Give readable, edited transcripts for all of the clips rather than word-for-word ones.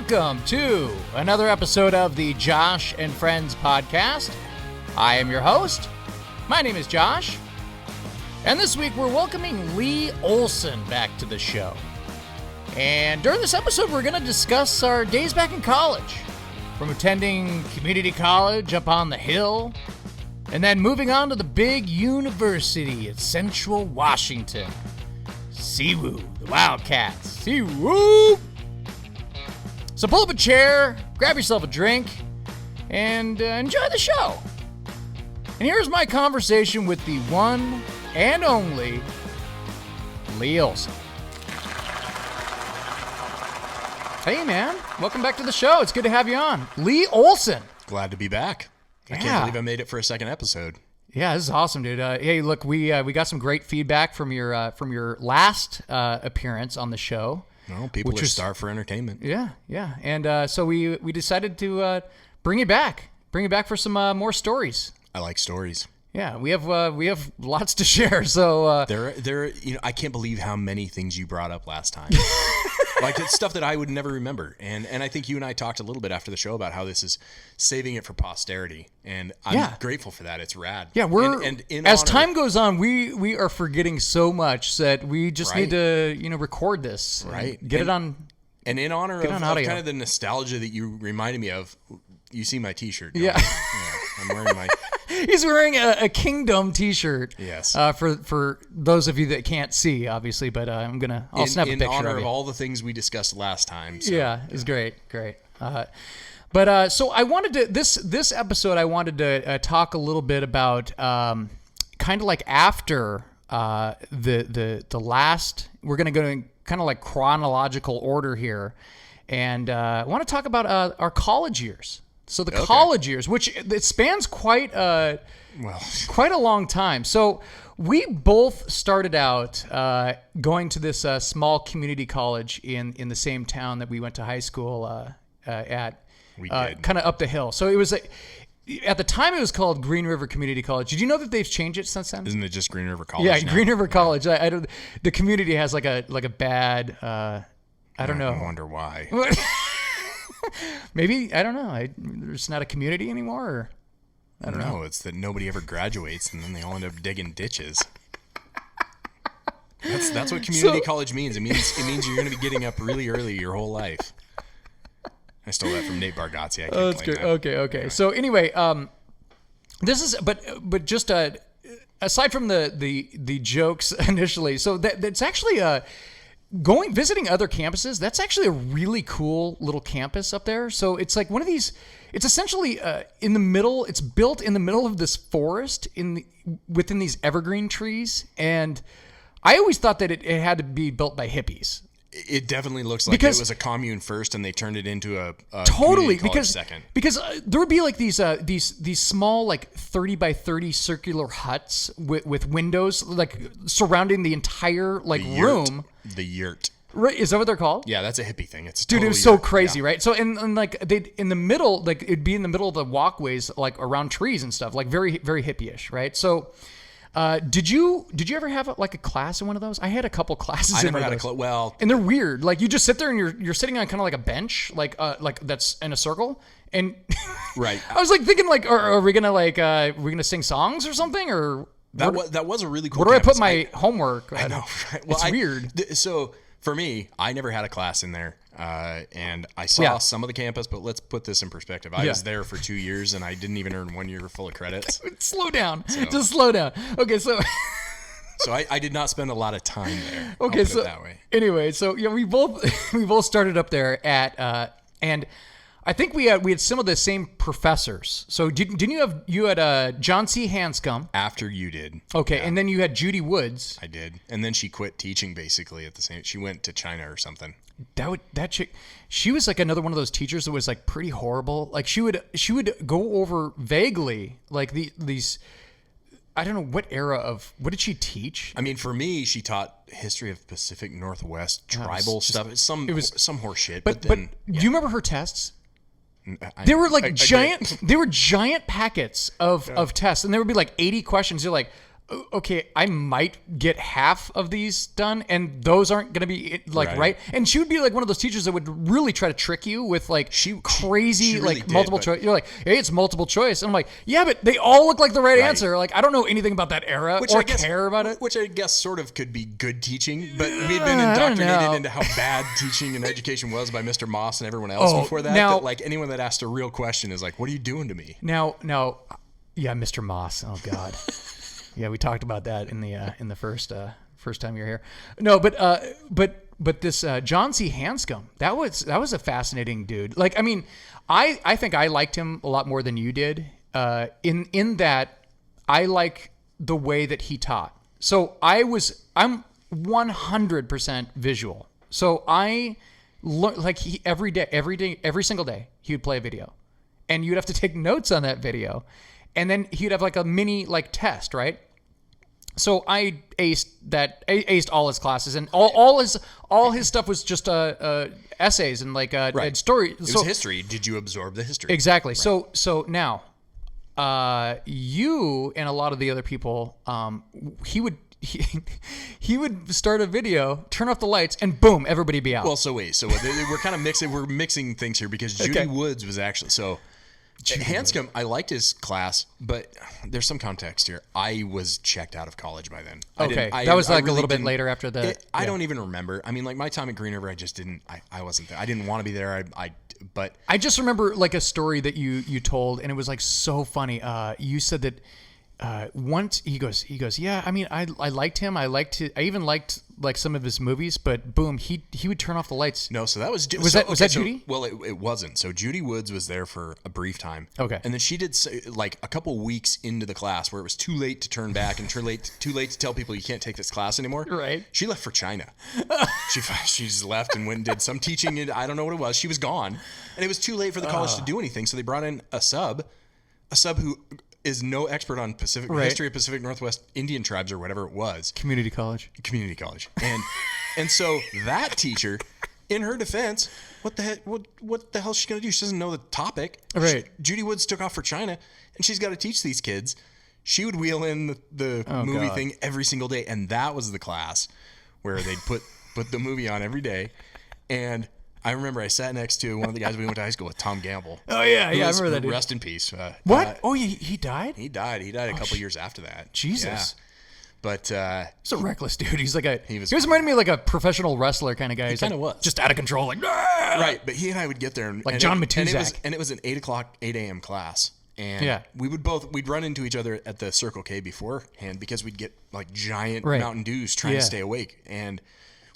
welcome to another episode of the Josh and Friends podcast. I am your host. My name is Josh. And this week we're welcoming Lee Olson back to the show. And during this episode we're going to discuss our days back in college. From attending community college up on the hill, and then moving on to the big university at Central Washington. CWU, the Wildcats. CWU! So pull up a chair, grab yourself a drink, and enjoy the show. And here's my conversation with the one and only Lee Olson. Hey, man. Welcome back to the show. It's good to have you on. Lee Olson. Glad to be back. I can't believe I made it for a second episode. Yeah, this is awesome, dude. Hey, look, we got some great feedback from your last appearance on the show. Well, people are starved for entertainment. Yeah. And so we decided to bring it back for some more stories. I like stories. Yeah, we have lots to share. So there, I can't believe how many things you brought up last time. Like it's stuff that I would never remember, and I think you and I talked a little bit after the show about how this is saving it for posterity, and I'm grateful for that. It's rad. Yeah, as time goes on, we are forgetting so much that we just need to record this, get it on. And in honor of kind of the nostalgia that you reminded me of, you see my T-shirt. Yeah, I'm wearing my. He's wearing a Kingdom T-shirt. Yes. For those of you that can't see, obviously, but I'll snap a picture of it. In honor of all the things we discussed last time. So, yeah, it's great. But so I wanted to this episode. I wanted to talk a little bit about kind of like after the last. We're going to go in kind of like chronological order here, and I want to talk about our college years. So the college years, which it spans quite a long time. So we both started out going to this small community college in the same town that we went to high school at, kind of up the hill. So it was at the time it was called Green River Community College. Did you know that they've changed it since then? Isn't it just Green River College? Yeah, now? Green River College. I don't. The community has like a bad. I don't know. I wonder why. Maybe, I don't know. There's not a community anymore? Or, I don't know. It's that nobody ever graduates and then they all end up digging ditches. That's what community college means. It means you're going to be getting up really early your whole life. I stole that from Nate Bargatze. I can't that's good. That. Okay. So anyway, this is but just aside from the jokes initially, so that's actually visiting other campuses. That's actually a really cool little campus up there. So it's like one of these. It's essentially in the middle. It's built in the middle of this forest within these evergreen trees. And I always thought that it had to be built by hippies. It definitely looks like it was a commune first, and they turned it into a community college second. Because there would be like these small like 30 by 30 circular huts with windows like surrounding the entire room. The yurt. Right, is that what they're called? Yeah, that's a hippie thing. It's dude, it was so crazy, right? So and like they in the middle, like it'd be in the middle of the walkways, like around trees and stuff, like very very hippie-ish, right? So. Did you ever have like a class in one of those? I had a couple classes. I never had a class. Well, and they're weird. Like you just sit there and you're sitting on kind of like a bench, like that's in a circle. And right. I was like thinking like, are we gonna sing songs or something or that was a really cool. Where do campus. I put my homework? I know. Right? Well, it's weird. So for me, I never had a class in there. And I saw some of the campus, but let's put this in perspective. I was there for 2 years, and I didn't even earn 1 year full of credits. Slow down. Just slow down. Okay, so... So I did not spend a lot of time there. Okay, I'll put it that way. Anyway, so yeah, we both started up there at and I think we had some of the same professors. So didn't you had John C. Hanscom after you did? Okay, and then you had Judy Woods. I did, and then she quit teaching basically at the same. She went to China or something. That chick, she was like another one of those teachers that was like pretty horrible. Like she would go over vaguely like these. I don't know what what did she teach? I mean, for me, she taught history of Pacific Northwest tribal stuff. It was some horse shit. But do you remember her tests? They were like giant. They were giant packets of tests, and there would be like 80 questions. You're like, okay, I might get half of these done, and those aren't going to be like right. And she would be like one of those teachers that would really try to trick you with like crazy she really like did, multiple choice. You're like, hey, it's multiple choice, and I'm like, yeah, but they all look like the right answer. Like I don't know anything about that era care about it. Which I guess sort of could be good teaching, but we've been indoctrinated into how bad teaching and education was by Mr. Moss and everyone else before that. That like anyone that asked a real question is like, what are you doing to me? Now, yeah, Mr. Moss. Oh God. Yeah, we talked about that in the first time you were here. No, but this John C. Hanscom, that was a fascinating dude. Like, I mean, I think I liked him a lot more than you did. In that I like the way that he taught. So I'm 100% visual. So I like every single day he would play a video, and you'd have to take notes on that video. And then he'd have like a mini like test, right? So I aced all his classes, and all his stuff was just essays and like story. It was history. Did you absorb the history? Exactly. Right. So now, you and a lot of the other people, he would start a video, turn off the lights, and boom, everybody be out. Well, so wait, we're kind of mixing. We're mixing things here because Judy Woods was actually so. Hanscom, I liked his class, but there's some context here. I was checked out of college by then. That was like a little bit later after the... I don't even remember. I mean, like my time at Green River, I just didn't... I wasn't there. I didn't want to be there. But I just remember like a story that you told, and it was like so funny. You said that once he goes, yeah, I mean, I liked him. I even liked like some of his movies, but boom, he would turn off the lights. No, so that was that Judy? Well, it wasn't. So Judy Woods was there for a brief time. Okay, and then she did like a couple weeks into the class where it was too late to turn back and too late to tell people you can't take this class anymore. Right. She left for China. she just left and went and did some teaching. I don't know what it was. She was gone, and it was too late for the college to do anything. So they brought in a sub who is no expert on history of Pacific Northwest Indian tribes or whatever it was. Community college. And so that teacher, in her defense, what the hell is she going to do? She doesn't know the topic. Right. Judy Woods took off for China, and she's got to teach these kids. She would wheel in the movie thing every single day, and that was the class where they'd put the movie on every day. And I remember I sat next to one of the guys we went to high school with, Tom Gamble. Oh, yeah. I remember that dude. Rest in peace. What? He died? He died a couple years after that. Jesus. Yeah. But he's a reckless dude. He's like he was reminding me of like a professional wrestler kind of guy. He kind of was. Just out of control. Like, right. But he and I would get there. Like John Matuzak. And it was an 8 a.m. class. And we'd run into each other at the Circle K beforehand because we'd get like giant Mountain Dews trying to stay awake. And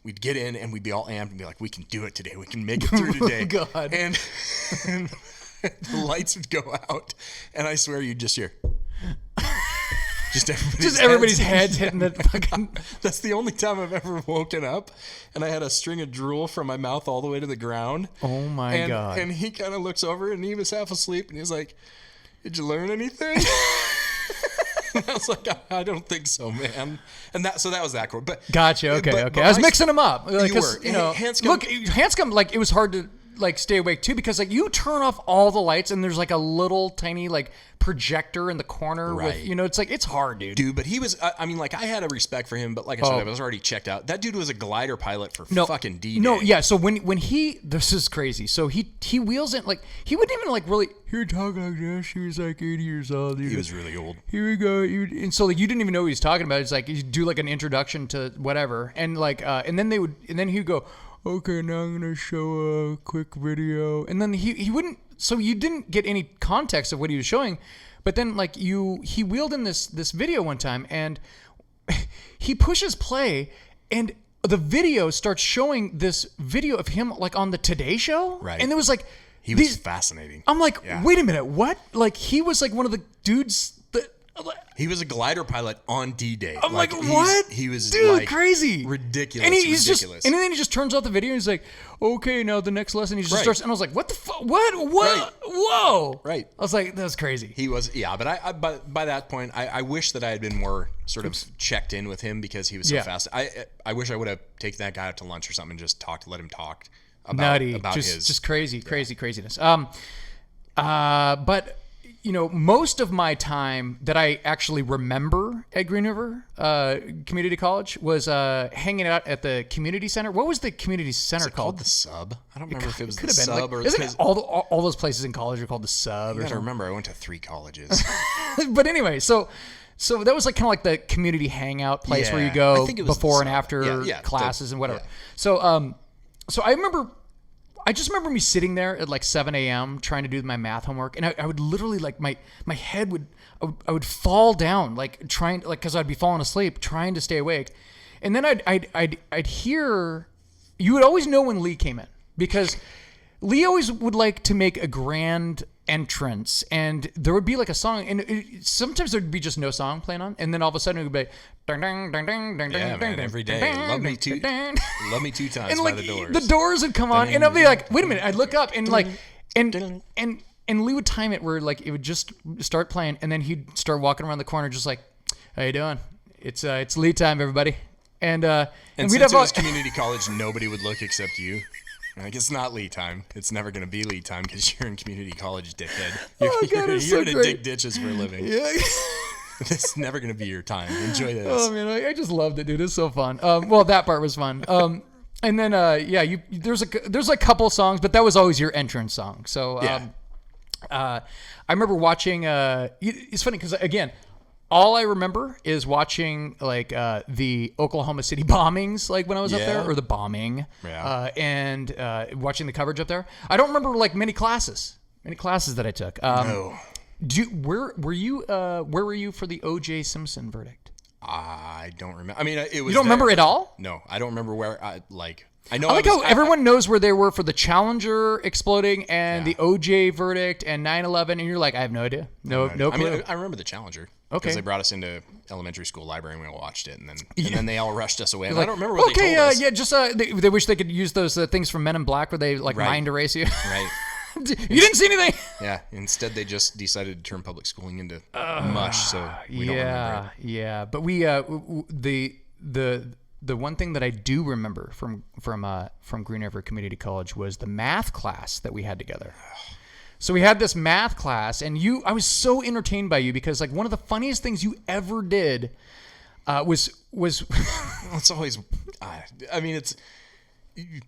we'd get in and we'd be all amped and be like, we can do it today. We can make it through today. God. And the lights would go out. And I swear you'd just hear... Just everybody's heads hitting the fucking... That's the only time I've ever woken up. And I had a string of drool from my mouth all the way to the ground. Oh, my God. And he kind of looks over and he was half asleep. And he's like, did you learn anything? And I was like, I don't think so, man. And that was that quote. But gotcha. Okay. I was mixing them up. Like, you were. Hanscom, like, it was hard to like stay awake too because like you turn off all the lights and there's like a little tiny like projector in the corner with it's like it's hard, dude. But he was I mean, like I had a respect for him, but like I said, I was already checked out. That dude was a glider pilot for fucking D-Day. No, yeah. So when he this is crazy. So he wheels in like he wouldn't even like really hear talk like this. He was like 80 years old. Dude. He was really old. Here we go. And so like you didn't even know what he was talking about. It's like you do like an introduction to whatever, and like and then he'd go, okay, now I'm going to show a quick video. And then he wouldn't, so you didn't get any context of what he was showing. But then like he wheeled in this video one time and he pushes play and the video starts showing this video of him like on the Today Show. Right. And it was like, he was fascinating. I'm like, wait a minute, what? Like he was like one of the dudes that... He was a glider pilot on D-Day. I'm like what? He was dude, like crazy, ridiculous. And he's ridiculous. And then he just turns off the video and he's like, "Okay, now the next lesson." He just starts, and I was like, "What the fuck? What? Right. Whoa!" Right. I was like, "That was crazy." He was, but by that point, I wish that I had been more sort of checked in with him because he was so fast. I wish I would have taken that guy out to lunch or something and just let him talk about just craziness. But most of my time that I actually remember at Green River Community College was hanging out at the community center. What was the community center called? The Sub? I don't remember if it was the Sub Sub or isn't it all those places in college are called the Sub. You gotta remember, I went to 3 colleges. But anyway, so that was like kind of like the community hangout place where you go before and after classes and whatever. Yeah. So I just remember me sitting there at like 7 a.m. trying to do my math homework, and I would literally like my head I would fall down like trying like because I'd be falling asleep trying to stay awake, and then I'd hear, you would always know when Lee came in because Lee always would like to make a grand entrance, and there would be like a song, and sometimes there'd be just no song playing on, and then all of a sudden it would be like, ding, ding, ding, ding, ding, yeah, man, every day. Love me 2 times and by like the Doors. The Doors would come on, and I'd be like, wait a minute. I'd look up and like, and Lee would time it where like it would just start playing, and then he'd start walking around the corner just like, how you doing? It's Lee time, everybody. And since it was community college, nobody would look except you. Like, it's not Lee time. It's never going to be Lee time because you're in community college, dickhead. You're going to dig ditches for a living. Yeah. It's never going to be your time. Enjoy this. Oh, man. I just loved it, dude. It's so fun. Well, that part was fun. And then, there's a couple songs, but that was always your entrance song. So I remember watching, it's funny because, again, all I remember is watching like the Oklahoma City bombings, like when I was up there, or the bombing, and watching the coverage up there. I don't remember like many classes that I took. No. Where were you for the O.J. Simpson verdict? I don't remember. I mean, it was. You don't remember it all? No, I don't remember where. I know. I like how everyone knows where they were for the Challenger exploding and the O.J. verdict and 9/11, and you're like, I have no idea. No clue. I mean, I remember the Challenger. Okay. Because they brought us into elementary school library and we watched it, and then they all rushed us away. And I don't remember what they told us. Just they wish they could use those things from Men in Black where they like mind erase you. Right. You didn't see anything. Yeah. Instead, they just decided to turn public schooling into mush. So we don't remember it. Yeah. But we the one thing that I do remember from Green River Community College was the math class that we had together. So we had this math class, and I was so entertained by you because like one of the funniest things you ever did was it's always, I mean,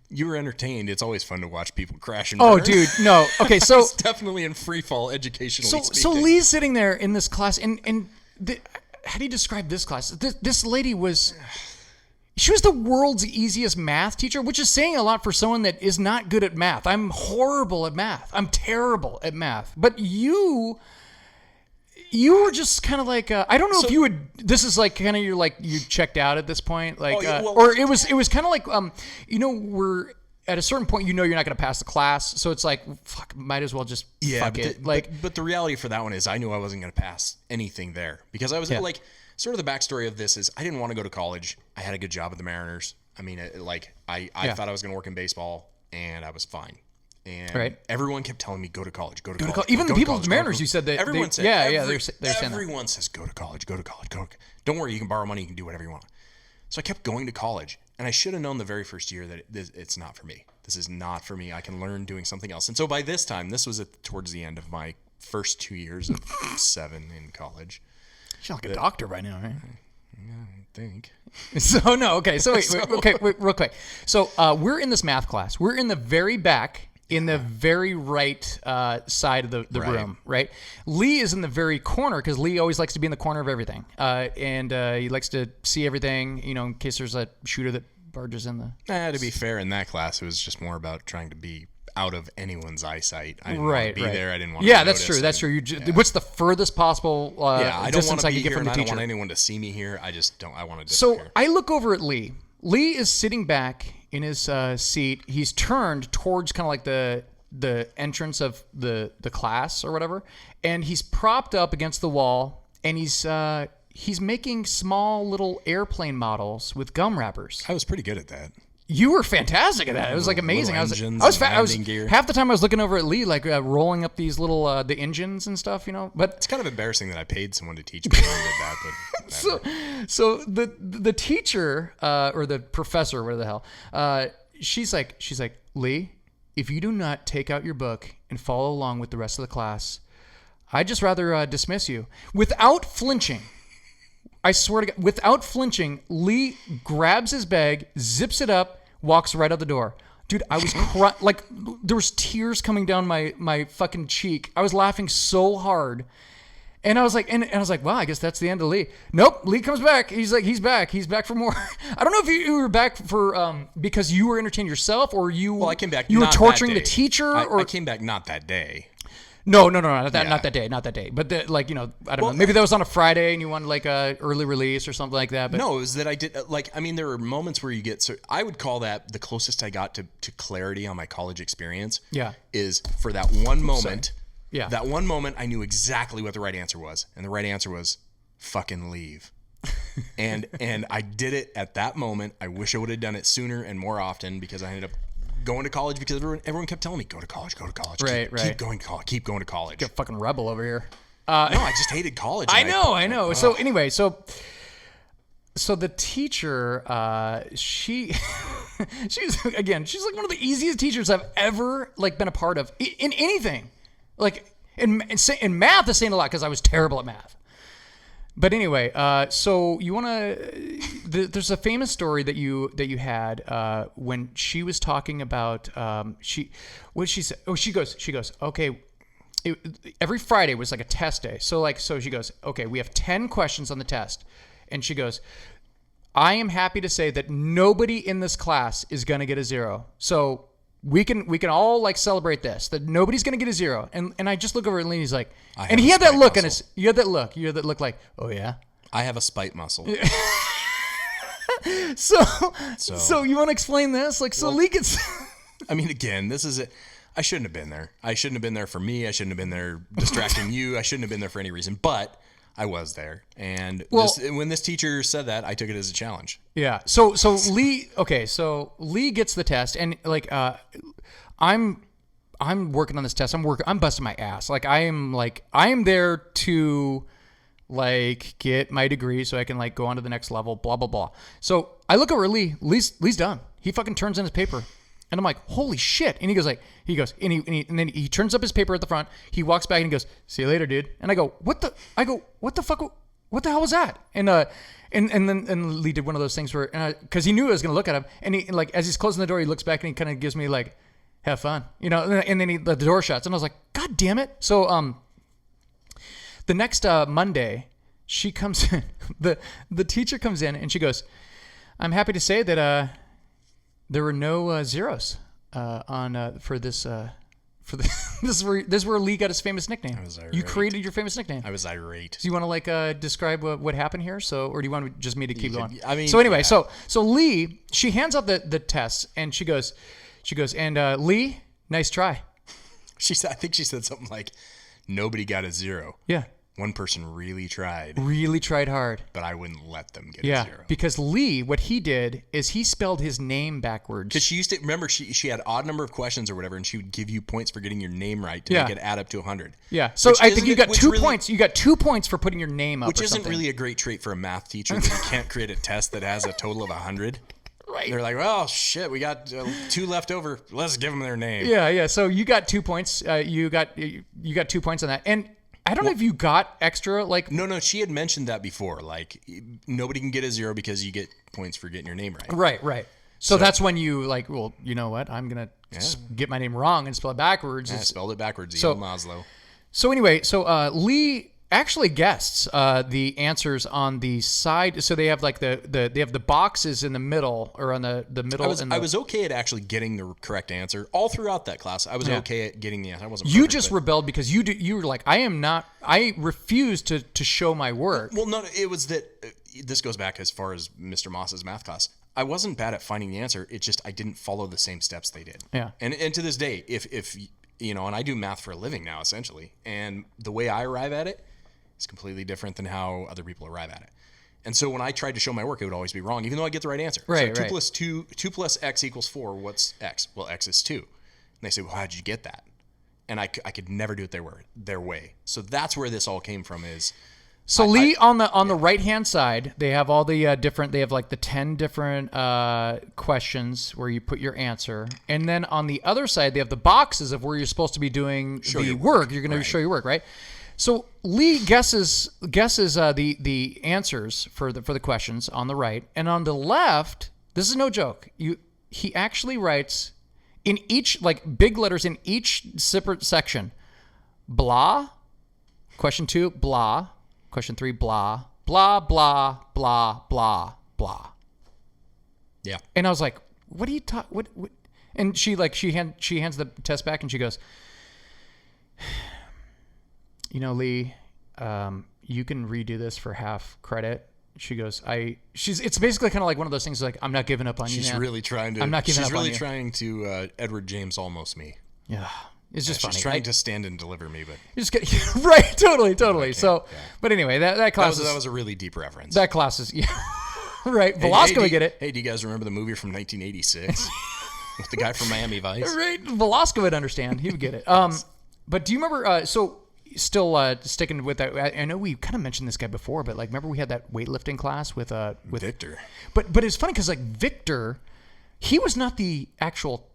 you were entertained. It's always fun to watch people crash and burn. Oh, dude, no. Okay, so it's definitely in free fall educationally speaking. So Lee's sitting there in this class, and how do you describe this class? This lady was. She was the world's easiest math teacher, which is saying a lot for someone that is not good at math. I'm horrible at math. I'm terrible at math. But you were just kind of like, I don't know if you would, this is like kind of you checked out at this point. Like, or it was kind of like, we're at a certain point, you're not going to pass the class. So it's like, fuck, might as well just fuck it. But the reality for that one is I knew I wasn't going to pass anything there because I was like, sort of the backstory of this is I didn't want to go to college. I had a good job at the Mariners. I mean, I thought I was going to work in baseball, and I was fine. And everyone kept telling me, go to college, go to college. Even the people at the Mariners, you said that. Everyone said, they're saying that. Everyone says, go to college. Don't worry, you can borrow money, you can do whatever you want. So I kept going to college, and I should have known the very first year that it's not for me. This is not for me. I can learn doing something else. And so by this time, this was towards the end of my first 2 years of 7 in college. You sound like a doctor by now, right? Yeah, I think. So, no, okay. So, wait, real quick. So, we're in this math class. We're in the very back, in the very right side of the room, right? Lee is in the very corner because Lee always likes to be in the corner of everything. And he likes to see everything, in case there's a shooter that barges in the... To be fair, in that class, it was just more about trying to be out of anyone's eyesight. I didn't want to be there. I didn't want to be that's true. That's true. What's the furthest possible I don't want to be here, from the and teacher? I don't want anyone to see me here. I just don't. I want to disappear. So I look over at Lee. Lee is sitting back in his seat. He's turned towards kind of like the entrance of the class or whatever, and he's propped up against the wall, and he's making small little airplane models with gum wrappers. I was pretty good at that. You were fantastic at that. It was like amazing. I was half the time I was looking over at Lee, like rolling up these little the engines and stuff, But it's kind of embarrassing that I paid someone to teach me how to do that. But so the teacher or the professor, whatever the hell, she's like, Lee, if you do not take out your book and follow along with the rest of the class, I'd just rather dismiss you. Without flinching, I swear to God, without flinching, Lee grabs his bag, zips it up, walks right out the door. Dude, I was like, there was tears coming down my fucking cheek. I was laughing so hard. And I was like, wow, I guess that's the end of Lee. Nope, Lee comes back. He's back. He's back for more. I don't know if you were back for because you were entertained yourself, or you. Well, I came back. You were torturing the teacher, I came back not that day. No, not that day. But I don't know. Maybe that was on a Friday, and you wanted like a early release or something like that. But no, it was that I did there were moments where you get. So I would call that the closest I got to clarity on my college experience. Yeah, is for that one moment. Yeah. That one moment, I knew exactly what the right answer was. And the right answer was fucking leave. and I did it at that moment. I wish I would have done it sooner and more often, because I ended up going to college because everyone kept telling me, go to college. Right. Keep going to college. Get a fucking rebel over here. No, I just hated college. I know. So anyway, so the teacher, she's like one of the easiest teachers I've ever been a part of in anything. Like in math is saying a lot, because I was terrible at math. But anyway, so you want to? There's a famous story that you had when she was talking about what did she say? Oh, she goes, okay. Every Friday was like a test day. So she goes, okay, we have 10 questions on the test, and she goes, I am happy to say that nobody in this class is gonna get a 0. So we can all celebrate this, that nobody's gonna get a 0. And I just look over at Lee, and he's like, and he had that look on his, you had that look like, oh yeah, I have a spite muscle. So you want to explain this? Lee gets. I mean, again, this is it. I shouldn't have been there. I shouldn't have been there for me. I shouldn't have been there distracting you. I shouldn't have been there for any reason. But I was there, and when this teacher said that, I took it as a challenge. Yeah. So Lee. Okay. So Lee gets the test, and I'm working on this test. I'm busting my ass. I am there to get my degree so I can go on to the next level. Blah blah blah. So I look over at Lee. Lee's done. He fucking turns in his paper. And I'm like, holy shit. And he goes, and then he turns up his paper at the front. He walks back and he goes, see you later, dude. And I go, what the fuck? What the hell was that? And then Lee did one of those things where, cause he knew I was going to look at him. And he, as he's closing the door, he looks back and he kind of gives me have fun, and then the door shuts. And I was like, God damn it. So, the next, Monday she comes in, the teacher comes in and she goes, I'm happy to say that, there were no zeros for this. This is where Lee got his famous nickname. I was irate. You created your famous nickname. I was irate. Do you want to describe what happened here? Or do you want just me to keep going? I mean. So anyway, yeah. so Lee, she hands out the tests and she goes, and Lee, nice try. I think she said something like, nobody got a 0. Yeah. One person really tried hard, but I wouldn't let them get a 0. Because Lee, what he did is he spelled his name backwards. Because she used to remember she had odd number of questions or whatever, and she would give you points for getting your name right to make it add up to 100. Yeah. So I think you got 2 points. You got 2 points for putting your name up, which isn't really a great trait for a math teacher. That you can't create a test that has a total of 100. Right. They're like, oh shit, we got 2 left over. Let's give them their name. Yeah. So you got 2 points. You got 2 points on that, and I don't know if you got extra No, she had mentioned that before. Nobody can get a 0 because you get points for getting your name right. Right. So that's when you well, you know what? I'm gonna get my name wrong and spell it backwards. I spelled it backwards. Maslow. So anyway, Lee actually guessed the answers on the side. So they have they have the boxes in the middle, or on the middle. I was okay at actually getting the correct answer all throughout that class. I was okay at getting the answer. I wasn't. You just rebelled because you were like, I refuse to show my work. Well, no, it was that. This goes back as far as Mr. Moss's math class. I wasn't bad at finding the answer. It's just I didn't follow the same steps they did. Yeah. And to this day, if and I do math for a living now essentially, and the way I arrive at it, it's completely different than how other people arrive at it. And so when I tried to show my work, it would always be wrong, even though I get the right answer. Right, so 2 plus x equals 4. What's x? Well, x is 2. And they say, well, how did you get that? And I could never do it their way. So that's where this all came from is. So Lee, on the right-hand side, they have all the different, they have the 10 different questions where you put your answer. And then on the other side, they have the boxes of where you're supposed to be doing the work. You're going to show your work, right? So Lee guesses the answers for the questions on the right, and on the left, this is no joke. He actually writes in each, like, big letters in each separate section, blah. Question 2, blah. Question 3, blah. Blah, blah, blah, blah, blah. Yeah. And I was like, what are you talking? What? And she hands the test back and she goes, Lee, you can redo this for half credit. She goes, it's basically kind of like one of those things like, I'm not giving up on you, man. She's really trying to Edward James almost me. Yeah. It's just funny. She's trying to stand and deliver me, but you just get right. Totally. So, yeah. But anyway, that class that was a really deep reference. That class is, yeah. Right. Velasco would get it. Hey, do you guys remember the movie from 1986 with the guy from Miami Vice? Right. Velasco would understand. He would get it. But do you remember, still sticking with that, I know we kind of mentioned this guy before, but like, remember we had that weightlifting class with Victor. But it's funny because like Victor, he was not the actual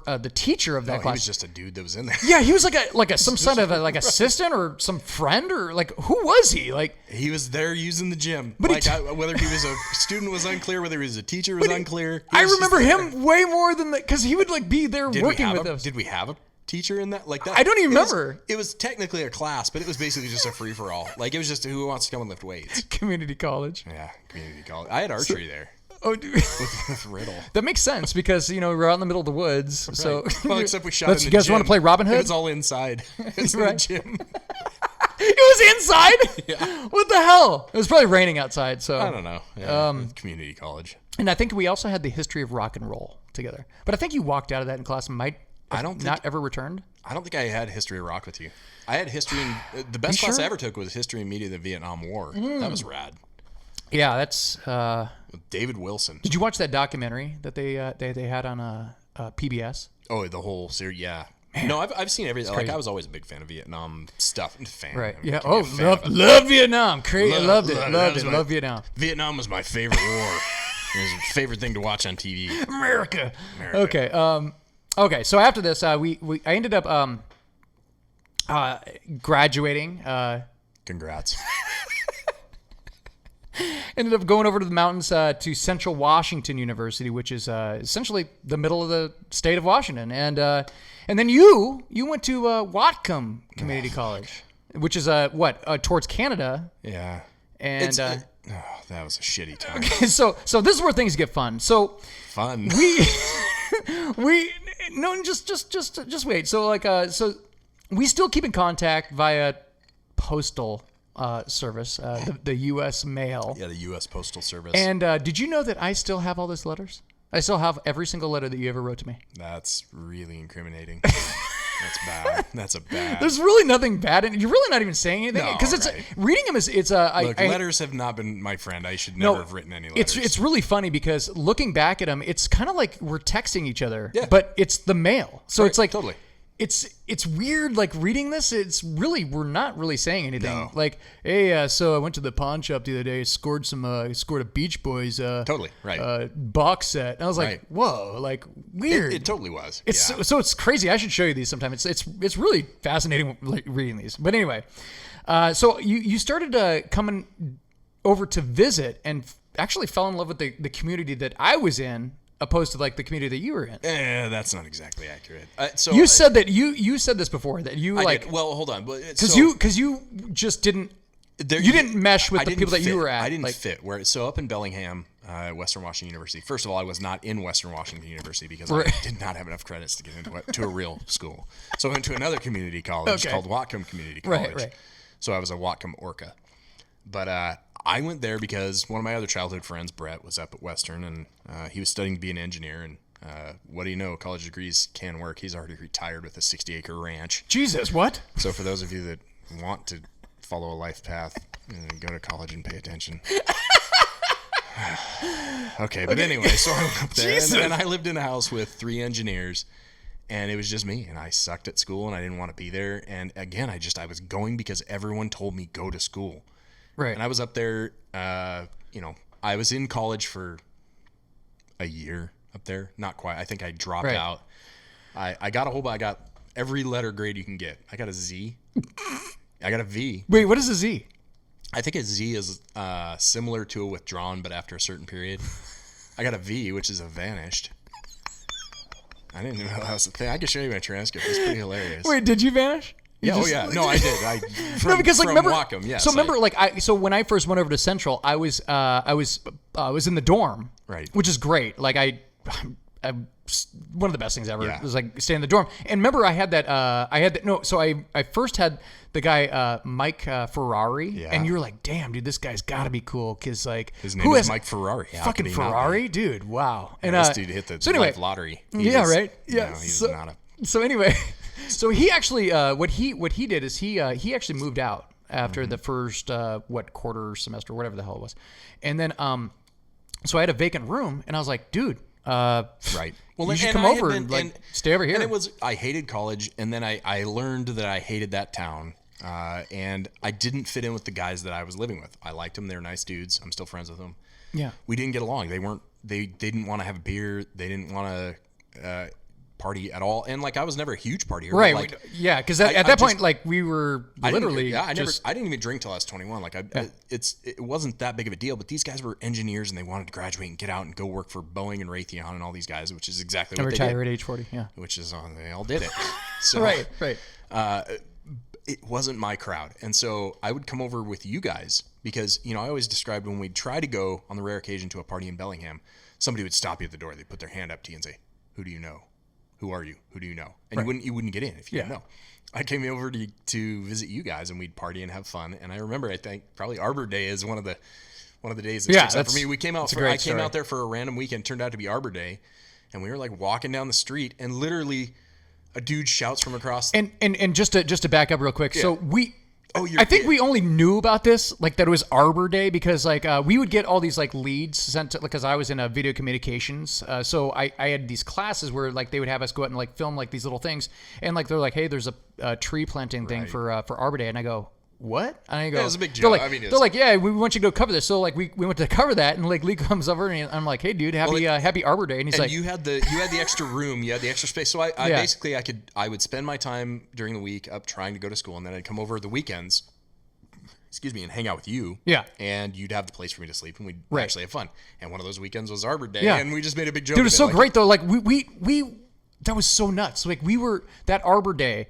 the teacher of that class. He was just a dude that was in there. Yeah, he was like some sort of like assistant or some friend or like, who was he? Like, he was there using the gym. But whether he was a student was unclear, whether he was a teacher was unclear. I remember him way more than that because he would like be there working with us. Did we have a teacher in that? Like that? I don't even remember. It was technically a class, but it was basically just a free for all. Like, it was just who wants to come and lift weights. Community college. Yeah, community college. I had archery there. Oh, dude. with Riddle. That makes sense because, we're out in the middle of the woods. Right. So, well, except we shot in the gym. You guys want to play Robin Hood? It was all inside. It's right. In the gym. It was inside? Yeah. What the hell? It was probably raining outside. So I don't know. Yeah, community college. And I think we also had the history of rock and roll together. But I think you walked out of that in class and not ever returned. I don't think I had history of rock with you. I had history in the best class I ever took was history and media of the Vietnam War. That was rad. Yeah, that's David Wilson. Did you watch that documentary that they had on PBS? Oh, the whole series, yeah. Man. No, I've seen everything. Like, I was always a big fan of Vietnam stuff. Right. Yeah. Love Vietnam. Loved it. Love Vietnam. Vietnam was my favorite war. It was my favorite thing to watch on TV. America. Okay. Okay. So after this, I ended up graduating. Congrats. Ended up going over to the mountains to Central Washington University, which is essentially the middle of the state of Washington. And then you went to Whatcom Community College, which is towards Canada. Yeah. And that was a shitty time. Okay, so this is where things get fun. So fun. Just wait. So so we still keep in contact via postal service, the U.S. mail. Yeah, the U.S. Postal Service. And did you know that I still have all those letters? I still have every single letter that you ever wrote to me. That's really incriminating. That's bad. That's a bad. There's really nothing bad in it. You're really not even saying anything because reading them is Look, letters have not been my friend. I should never have written any letters. It's really funny because looking back at them, it's kind of like we're texting each other, but it's the mail. So it's like totally. It's weird, like reading this. We're not really saying anything. No. Like, hey, so I went to the pawn shop the other day, scored a Beach Boys totally right box set. And I was like, whoa, like weird. It totally was. So it's crazy. I should show you these sometime. It's really fascinating reading these. But anyway, so you started coming over to visit and actually fell in love with the community that I was in, opposed to like the community that you were in. That's not exactly accurate. You said that you said this before that you did. Well, hold on, because you just didn't. You didn't mesh with the people that you were at. I didn't fit. So up in Bellingham, Western Washington University. First of all, I was not in Western Washington University because I did not have enough credits to get into a real school. So I went to another community college called Whatcom Community College. Right. So I was a Whatcom Orca. But I went there because one of my other childhood friends, Brett, was up at Western, and he was studying to be an engineer. And what do you know? College degrees can work. He's already retired with a 60-acre ranch. Jesus, what? So for those of you that want to follow a life path, go to college and pay attention. Okay, anyway, so I went up there, and I lived in a house with 3 engineers, and it was just me, and I sucked at school, and I didn't want to be there. And again, I was going because everyone told me go to school. Right. And I was up there, I was in college for a year up there. Not quite. I think I dropped out. I got I got every letter grade you can get. I got a Z. I got a V. Wait, what is a Z? I think a Z is similar to a withdrawn, but after a certain period. I got a V, which is a vanished. I didn't know that was a thing. I could show you my transcript. It's pretty hilarious. Wait, did you vanish? Yeah, yeah. No, I did. No, because like remember, Wacom, yes, so remember, so when I first went over to Central, I was in the dorm, right? Which is great. Like I one of the best things ever. Yeah. It was like staying in the dorm. And remember, I had that. So I first had the guy Mike Ferrari, and you were like, damn, dude, this guy's got to be cool because like his name is Mike Ferrari. Fucking Ferrari, dude. Wow. And this dude hit the life lottery. Right. Yeah. He's not a. So anyway, so he actually what he did is he actually moved out after the first quarter semester, whatever the hell it was, and then so I had a vacant room, and I was like, dude. Right. Well, you should come over and stay over here. And I hated college, and then I learned that I hated that town, and I didn't fit in with the guys that I was living with. I liked them; they were nice dudes. I'm still friends with them. Yeah. We didn't get along. They didn't want to have a beer. They didn't want to party at all. And like I was never a huge partier. Right. Like, yeah. Because at that point, like we were literally. I didn't even drink till I was 21. Like it wasn't that big of a deal. But these guys were engineers and they wanted to graduate and get out and go work for Boeing and Raytheon and all these guys, which is exactly what they did. Retire at age 40. Yeah. Which is they all did it. So right. It wasn't my crowd, and so I would come over with you guys because I always described when we'd try to go on the rare occasion to a party in Bellingham, somebody would stop you at the door. They'd put their hand up to you and say, "Who do you know? Who are you? Who do you know?" And you wouldn't get in if you didn't know. I came over to visit you guys, and we'd party and have fun. And I remember, I think probably Arbor Day is one of the days that sticks out for me. We came out. I came out there for a random weekend. Turned out to be Arbor Day, and we were like walking down the street, and literally a dude shouts from across. And just to back up real quick, so we. I think we only knew about this, like that it was Arbor Day because like we would get all these like leads sent to, because I was in video communications. So I had these classes where like they would have us go out and like film like these little things. And like, they're like, hey, there's a tree planting thing for Arbor Day. And I go, what? And I go, it was a big joke. They're like, yeah, we want you to go cover this. So like we went to cover that, and like Lee comes over and I'm like, hey dude, happy Arbor Day. And he's like, you had the extra room, you had the extra space. So I basically I would spend my time during the week up trying to go to school, and then I'd come over the weekends. And hang out with you. Yeah. And you'd have the place for me to sleep, and we'd actually have fun. And one of those weekends was Arbor Day, and we just made a big joke. Dude, it was so great though. Like we that was so nuts. Like we were that Arbor Day.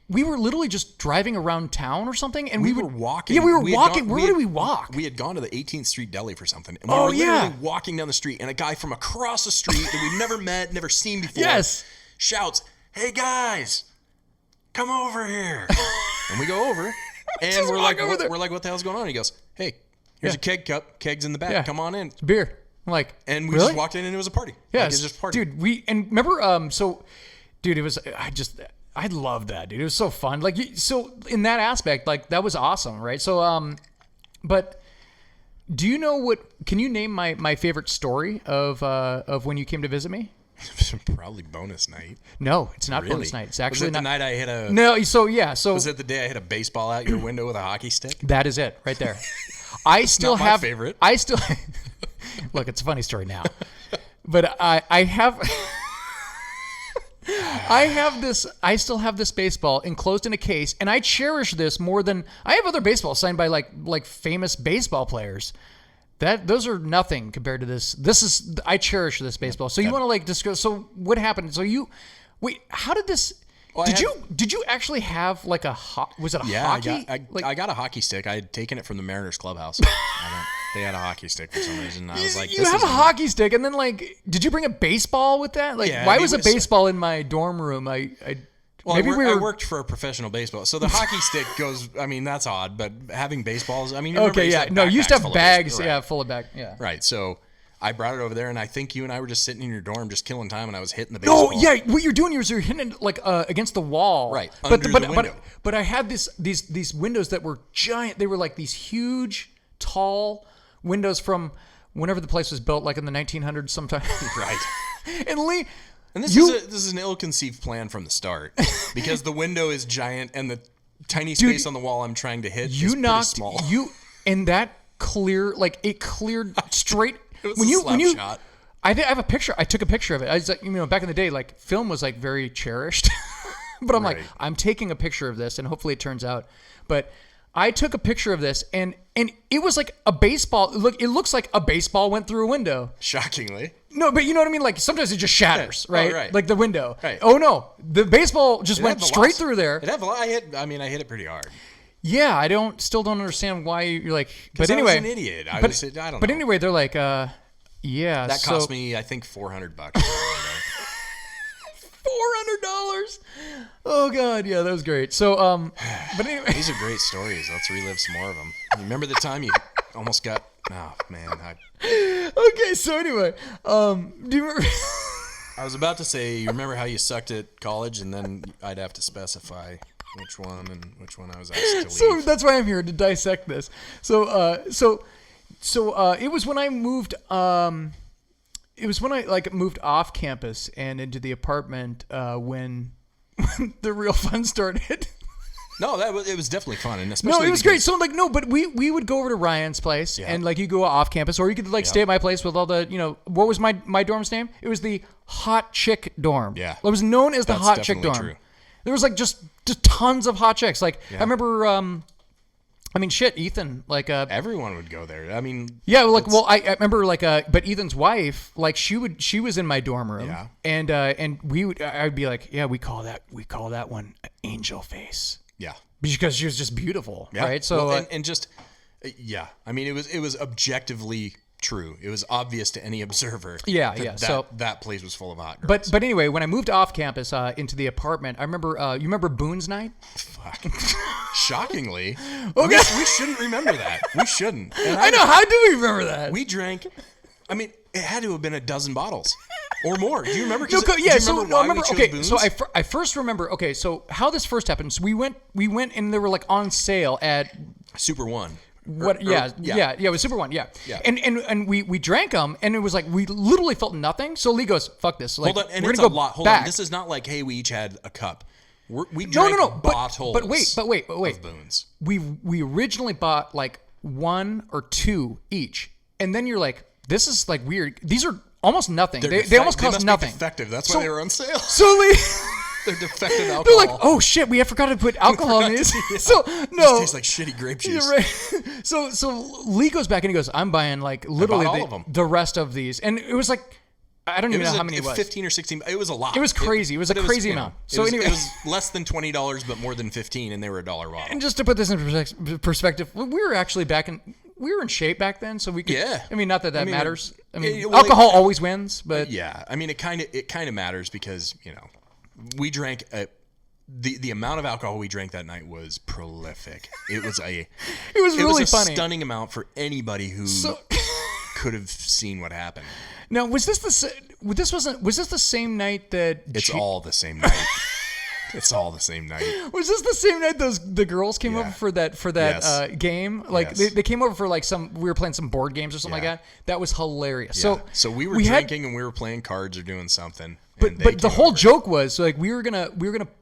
We were literally just driving around town or something, and we were walking. Yeah, we were walking. Where did we walk? We had gone to the 18th Street Deli for something, and we were literally walking down the street, and a guy from across the street that we've never met, never seen before, shouts, "Hey guys, come over here!" And we go over. And we're like, what the hell's going on? He goes, hey, here's a keg cup. Keg's in the back. Yeah. Come on in. It's beer. I'm like, and we just walked in, and it was a party. Yeah, like, it was just a party. Dude. And remember, it was. I loved that, dude. It was so fun. Like, so in that aspect, like that was awesome, right? So, but do you know what? Can you name my favorite story of when you came to visit me? Probably bonus night. No, it's not bonus night. It's actually the night I hit a. No, so yeah, so was it the day I hit a baseball out your window with a hockey stick? That is it, right there. I still have my favorite. I still look. It's a funny story now, but I have. I still have this baseball enclosed in a case, and I cherish this more than I have other baseballs signed by like famous baseball players. Those are nothing compared to this. I cherish this baseball. So you want to like discuss? So what happened? So how did this? Well, did you actually have like was it a hockey? I got a hockey stick. I had taken it from the Mariners clubhouse. They had a hockey stick for some reason. I was like, you have a hockey stick, and then like, did you bring a baseball with that? Like, why was a baseball in my dorm room? Well, I worked for a professional baseball, so the hockey stick goes. I mean, that's odd, but having baseballs. I mean, okay, yeah, no, you used to have bags, full of bags, yeah. Right, so I brought it over there, and I think you and I were just sitting in your dorm, just killing time, and I was hitting the baseball. No, yeah, what you're doing is you're hitting it like against the wall, right? Under the window. But I had these windows that were giant. They were like these huge, tall windows from whenever the place was built, like in the 1900s, sometime. Right. And Lee. And this is an ill-conceived plan from the start, because the window is giant and the tiny space on the wall I'm trying to hit is pretty small. And that cleared straight. It was a slap shot. I have a picture. I took a picture of it. I was like, back in the day, like film was like very cherished. But I'm like, I'm taking a picture of this and hopefully it turns out. But I took a picture of this and it was like a baseball. Look, it looks like a baseball went through a window. Shockingly. No, but you know what I mean? Like sometimes it just shatters, right? Oh, right? Like the window. Right. Oh no, the baseball just went straight through there. It had I hit it pretty hard. Yeah, I still don't understand why you're like. But anyway, I was an idiot. I don't know. But anyway, they're like, yeah. That cost me, I think, $400. $400. Oh God, yeah, that was great. So, but anyway, these are great stories. Let's relive some more of them. You remember the time you almost got? Oh man. Okay, so anyway, do you remember? I was about to say, you remember how you sucked at college, and then I'd have to specify which one and which one I was asked to leave. So that's why I'm here to dissect this. So it was when I moved. It was when I moved off campus and into the apartment when the real fun started. No, it was definitely fun, and especially it was great. So but we would go over to Ryan's place and you go off campus, or you could stay at my place with all the what was my dorm's name? It was the Hot Chick Dorm. Yeah, it was known as the Hot Chick Dorm. True. There was just tons of hot chicks. I remember. I mean, shit, Ethan, everyone would go there. I mean, yeah, I remember but Ethan's wife, she was in my dorm room, and I'd be like, yeah, we call that one Angel Face, because she was just beautiful, right? So I mean, it was objectively true. It was obvious to any observer. So that place was full of hot girls. But anyway, when I moved off campus into the apartment, I remember. You remember Boone's night? Fuck. Shockingly, okay. We shouldn't remember that. We shouldn't. I know. How do we remember that? We drank. I mean, it had to have been a dozen bottles or more. Do you remember? I remember. Okay, so I first remember. Okay, so how this first happened? So we went, and they were on sale at Super One. It was Super One, and we drank them, and it was we literally felt nothing. So Lee goes, "Fuck this!" Hold on, and we're gonna go back. Hold on, this is not hey, we each had a cup. We drank bottles. But wait. Of Boone's. We originally bought one or two each, and then you're like, "This is weird. These are almost nothing. They almost cost nothing. Defective. That's why they were on sale. So Lee." They're defective alcohol. They're like, oh shit, we forgot to put alcohol in these. So no, it tastes like shitty grape juice. Right. So Lee goes back and he goes, I'm buying literally the rest of these, and it was I don't even know how many it was. 15 or 16. It was a lot. It was crazy. It was a crazy amount. So anyway, it was less than $20, but more than 15, and they were $1 bottle. And just to put this in perspective, we were actually we were in shape back then, so we could. Yeah. I mean, not that matters. I mean, alcohol always wins, but yeah. I mean, it kind of matters because we drank the amount of alcohol we drank that night was prolific. It was really funny. Stunning amount for anybody who could have seen what happened. Now, was this the same night that it's all the same night? It's all the same night. Was this the same night the girls came over for that yes. Game? They came over for we were playing some board games or something like that. That was hilarious. Yeah. So we were drinking and we were playing cards or doing something. But the whole joke was we were gonna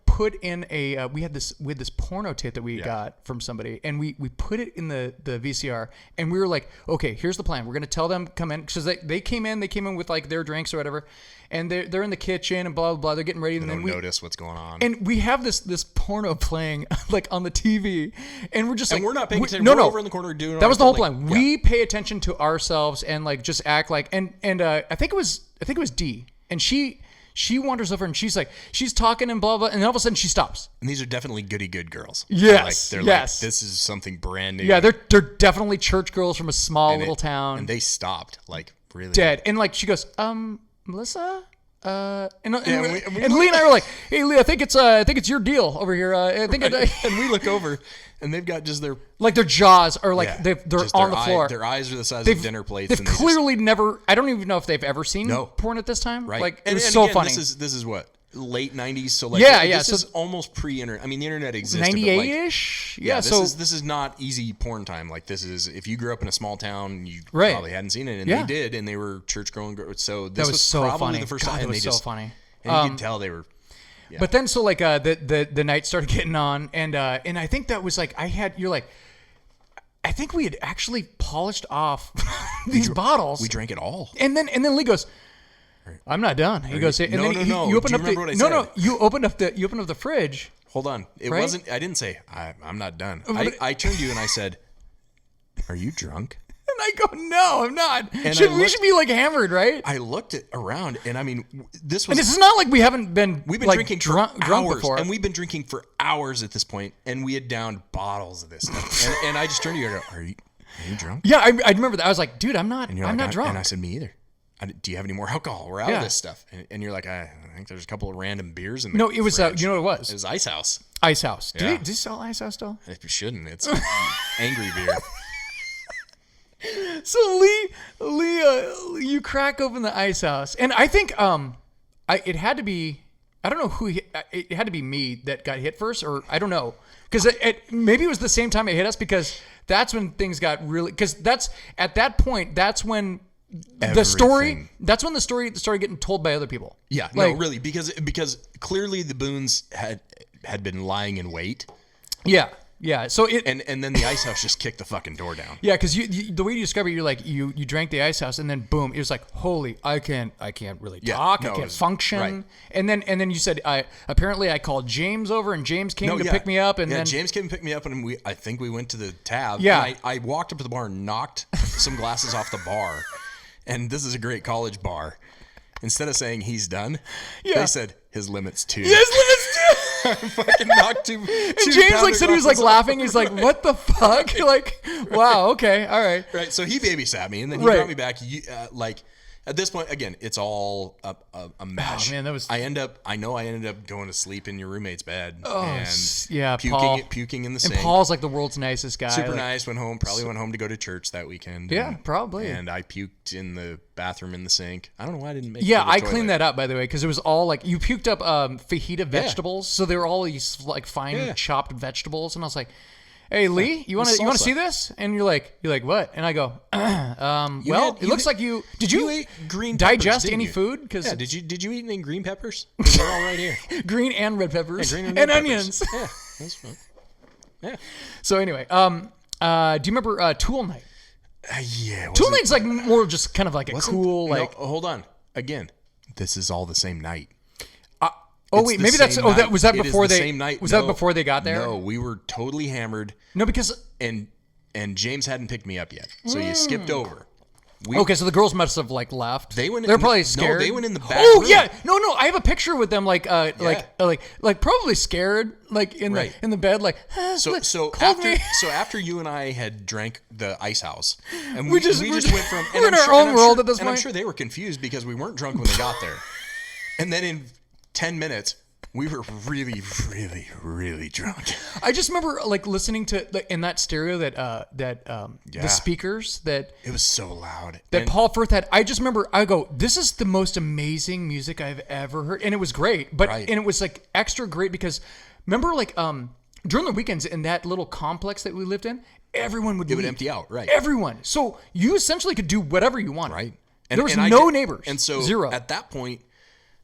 put in a we had this porno tape that we got from somebody, and we put it in the VCR, and we were like, okay, here's the plan. We're gonna tell them come in, because they came in with their drinks or whatever, and they're in the kitchen and blah blah blah. They're getting ready, and then we notice what's going on, and we have this porno playing on the TV, and we're just we're not paying attention. We're over in the corner doing that was the whole plan. We pay attention to ourselves and just act and I think it was D, and she wanders over and she's talking and blah blah, and all of a sudden she stops. And these are definitely goody good girls. Yes, they're this is something brand new. Yeah, they're definitely church girls from a small little town. And they stopped really dead. And she goes, Melissa. And Lee and I were like, "Hey Lee, I think it's your deal over here." I think and we look over, and they've got just their their jaws are they're on the floor. Their eyes are the size of dinner plates. They've clearly never. I don't even know if they've ever seen porn at this time. Right, it was so funny. This is what, late 90s. So this is almost pre-internet. I mean, the internet existed. 98-ish. Yeah. This is not easy porn time. This is, if you grew up in a small town, you probably hadn't seen it, and they did, and they were church going. So this was so probably funny. The first time. That was so funny. And you could tell they were. Yeah. But then the night started getting on, and I think that was I think we had actually polished off these bottles. We drank it all. And then Lee goes, I'm not done. He goes, and no, then no. you open Do up you remember what I no, said? no. You opened up the fridge. Hold on. It right? wasn't. I didn't say I'm not done. I turned to you and I said, "Are you drunk?" And I go, "No, I'm not." And we should be like hammered, right? I looked around, and I mean, this And was. this is not like we've been like, drinking drunk before, and we've been drinking for hours at this point, and we had downed bottles of this stuff. and I just turned to you and I go, "Are you drunk?" Yeah, I remember that. I was like, "Dude, I'm not. And you're I'm like, not drunk." And I said, "Me either." Do you have any more alcohol? We're out of this stuff. And you're like, I think there's a couple of random beers in there. No, it was. You know what it was? It was Ice House. Ice House. Yeah. Do you sell Ice House still? If you shouldn't, it's angry beer. So Lee, you crack open the Ice House, and I think it had to be. I don't know who. It had to be me that got hit first, or I don't know, because maybe it was the same time it hit us, because that's when things got really. Because at that point, that's when. The story. That's when the story started getting told by other people. Yeah, like, no, really, because clearly the Boones had been lying in wait. Yeah. So and then the Ice House just kicked the fucking door down. Yeah, because the way you describe it, you're like you drank the Ice House, and then boom, it was like, holy, I can't really talk, I can't function, right. and then you said apparently I called James over, and James came to pick me up, and then James came and picked me up, and I think we went to the tab. Yeah, and I walked up to the bar and knocked some glasses off the bar. And this is a great college bar. Instead of saying he's done, they said his limit's 2. Yes, limit's 2. I fucking knocked two. And James said he was laughing. He's like, "What the fuck?" Like, wow, okay, all right. Right. So he babysat me, and then he brought me back. At this point, again, it's all a mesh. Oh man, that was. I ended up going to sleep in your roommate's bed. Oh, and yeah, puking in the sink. And Paul's like the world's nicest guy. Super nice. Went home to go to church that weekend. Yeah, probably. And I puked in the bathroom in the sink. I don't know why I didn't make. Yeah, I cleaned that up, by the way, because it was all like you puked up fajita vegetables, so they were all these like fine chopped vegetables, and I was like, "Hey Lee, you want to see this?" And you're like what? And I go, it looks like you ate green digest peppers, any you? food? Cause did you eat any green peppers? They're all right here. Green and red peppers, and onions. Yeah, that's fun. Yeah. So anyway, do you remember Tool Night? Yeah. Tool Night's like more just kind of like a cool like. No, hold on. Again, this is all the same night. Maybe that's. Night. That was that before they. Same night. Was that before they got there? No, we were totally hammered. No, because and James hadn't picked me up yet, so you skipped over. Okay, so the girls must have like left. They're probably scared. No, they went in the back. Oh room. yeah, no. I have a picture with them like probably scared, like in the bed, like. So after you and I had drank the Ice House, and we just went from. We're in our own world at this point. And I'm sure they were confused because we weren't drunk when they got there, and then in 10 minutes. We were really, really, really drunk. I just remember like listening to in that stereo the speakers that it was so loud that Paul Firth had. I just remember I go, this is the most amazing music I've ever heard, and it was great. But and it was like extra great because remember like during the weekends in that little complex that we lived in, everyone would leave. Empty out, right? Everyone. So you essentially could do whatever you wanted, right? And there was no neighbors, and so zero at that point.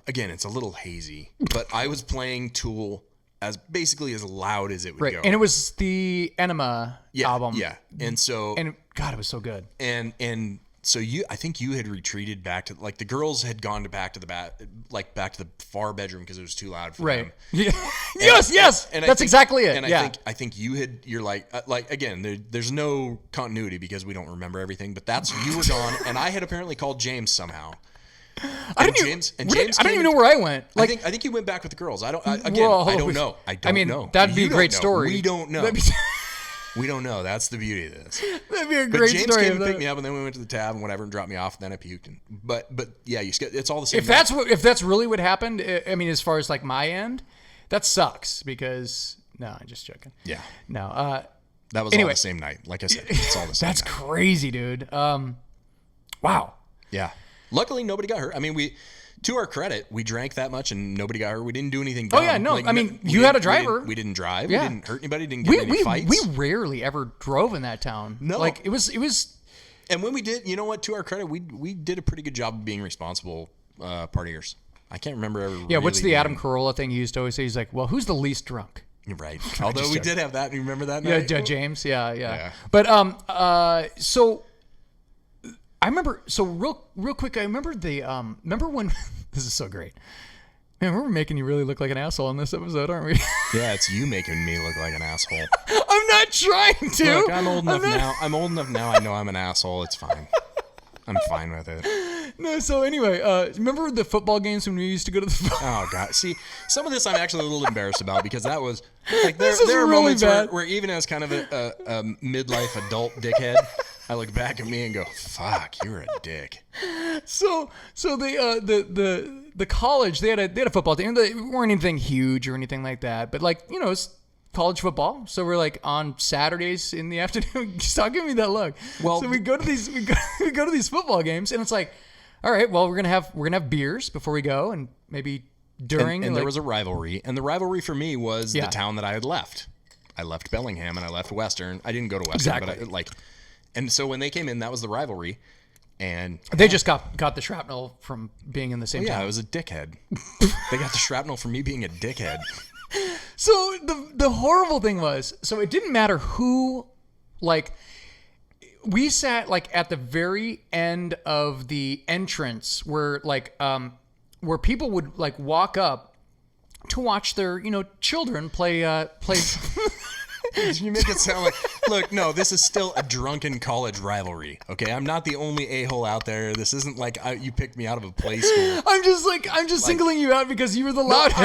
Again, it's a little hazy, but I was playing Tool as basically as loud as it would go. And it was the Enema album. Yeah. And so God, it was so good. And so I think you had retreated back to like the girls had gone back to the far bedroom because it was too loud for them. Yeah. yes. And that's exactly it. And I think you're like again, there's no continuity because we don't remember everything, but you were gone and I had apparently called James somehow. I don't even know where I went. Like, I think you went back with the girls. I don't know. I know. That'd be a great story. We don't know. We don't know. That's the beauty of this. That'd be a great story. But James came and picked me up, and then we went to the tab and whatever, and dropped me off. And then I puked. But yeah, it's all the same. If that's really what happened, I mean, as far as like my end, that sucks because no, I'm just joking. Yeah. No. That was all the same night. Like I said, it's all the same. That's crazy, dude. Wow. Yeah. Luckily, nobody got hurt. I mean, to our credit, we drank that much and nobody got hurt. We didn't do anything dumb. Oh, yeah, no. I mean, you had a driver. We didn't drive. Yeah. We didn't hurt anybody. Didn't get any fights. We rarely ever drove in that town. No. Like, it was... And when we did, you know what? To our credit, we did a pretty good job of being responsible partiers. I can't remember ever. Yeah, what's the Adam Carolla thing he used to always say? He's like, well, who's the least drunk? Right. Although we did have that. You remember that night? Yeah, James. Yeah. But, so... I remember. So real quick, I remember remember when this is so great. Man, we're making you really look like an asshole in this episode, aren't we? Yeah, it's you making me look like an asshole. I'm not trying to. Look, I'm old enough now. I'm old enough now. I know I'm an asshole. It's fine. I'm fine with it. No, so anyway, remember the football games when we used to go to the football? Oh, God. See, some of this I'm actually a little embarrassed about because that was, like, there are really moments bad. where even as kind of a midlife adult dickhead, I look back at me and go, fuck, you're a dick. So the college, they had a football team. They weren't anything huge or anything like that, but like, you know, it's college football. So we're like on Saturdays in the afternoon. Stop giving me that look. Well, so we go to these football games, and it's like, all right, well, we're gonna have beers before we go, and maybe during. And there was a rivalry, and the rivalry for me was the town that I had left. I left Bellingham and I left Western. I didn't go to Western, exactly. But and so when they came in, that was the rivalry. And they just got the shrapnel from being in the same town. Yeah, I was a dickhead. They got the shrapnel from me being a dickhead. So the horrible thing was, so it didn't matter who, like, we sat like at the very end of the entrance where where people would like walk up to watch their, you know, children play. You make it sound like, look, no, this is still a drunken college rivalry. Okay, I'm not the only a-hole out there. This isn't like you picked me out of a play school. I'm just singling you out because you were the loudest.